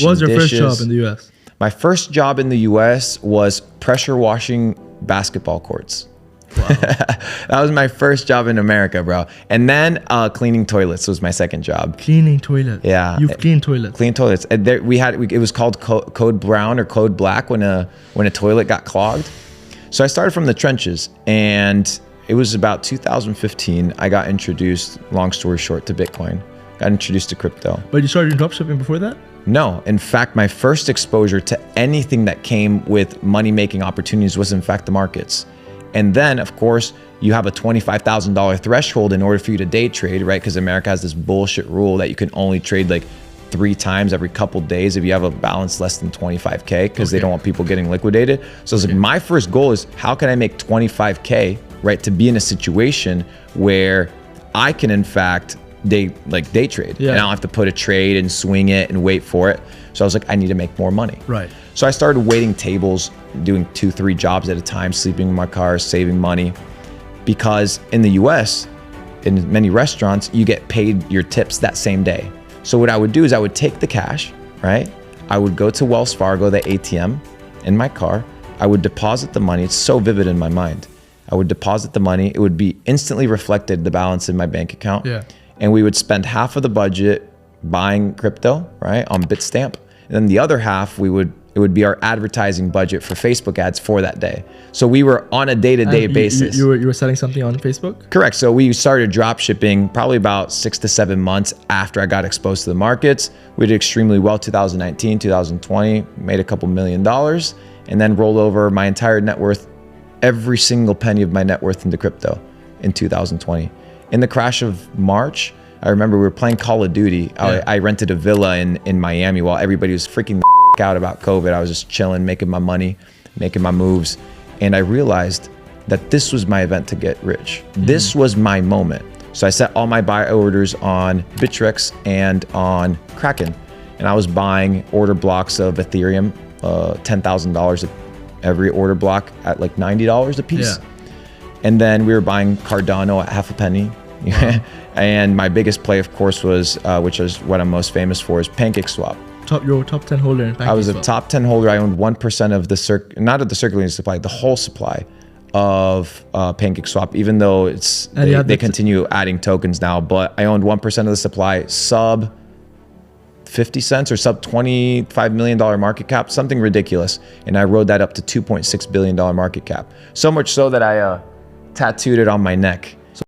What was your first dishes. job in the US? My first job in the US was pressure washing basketball courts. Wow. That was my first job in America, bro. And then cleaning toilets was my second job. Cleaning toilets. Yeah. You've cleaned toilets. Clean toilets. And there, it was called code brown or code black when a toilet got clogged. So I started from the trenches, and it was about 2015. I got introduced, long story short, to Bitcoin. Got introduced to crypto. But you started in dropshipping before that? No, in fact, my first exposure to anything that came with money-making opportunities was in fact the markets. And then, of course, you have a $25,000 threshold in order for you to day trade, right? Because America has this bullshit rule that you can only trade like 3 times every couple days if you have a balance less than 25K, because they don't want people getting liquidated. So it's like, my first goal is, how can I make 25K, right? To be in a situation where I can, in fact, day trade. And I don't have to put a trade and swing it and wait for it. So I was like, I need to make more money. Right. So I started waiting tables, doing 2-3 jobs at a time, sleeping in my car, saving money. Because in the US, in many restaurants, you get paid your tips that same day. So what I would do is I would take the cash, right? I would go to Wells Fargo, the ATM, in my car. I would deposit the money. It's so vivid in my mind. I would deposit the money. It would be instantly reflected, the balance in my bank account. Yeah. And we would spend half of the budget buying crypto, right, on Bitstamp. And then the other half, it would be our advertising budget for Facebook ads for that day. So we were on a day-to-day basis. You were selling something on Facebook? Correct. So we started drop shipping probably about 6 to 7 months after I got exposed to the markets. We did extremely well 2019, 2020, made a couple $1 million, and then rolled over my entire net worth, every single penny of my net worth into crypto in 2020. In the crash of March, I remember we were playing Call of Duty. I rented a villa in Miami while everybody was freaking the out about COVID. I was just chilling, making my money, making my moves. And I realized that this was my event to get rich. This was my moment. So I set all my buy orders on Bittrex and on Kraken. And I was buying order blocks of Ethereum, $10,000 every order block at like $90 a piece. Yeah. And then we were buying Cardano at half a penny. Wow. And my biggest play, of course, was, which is what I'm most famous for, is PancakeSwap. Your top 10 holder in PancakeSwap. I was a top 10 holder. I owned 1% of the not of the circulating supply, the whole supply of PancakeSwap, even though they continue adding tokens now. But I owned 1% of the supply, sub 50 cents or sub $25 million market cap, something ridiculous. And I rode that up to $2.6 billion market cap. So much so that I tattooed it on my neck.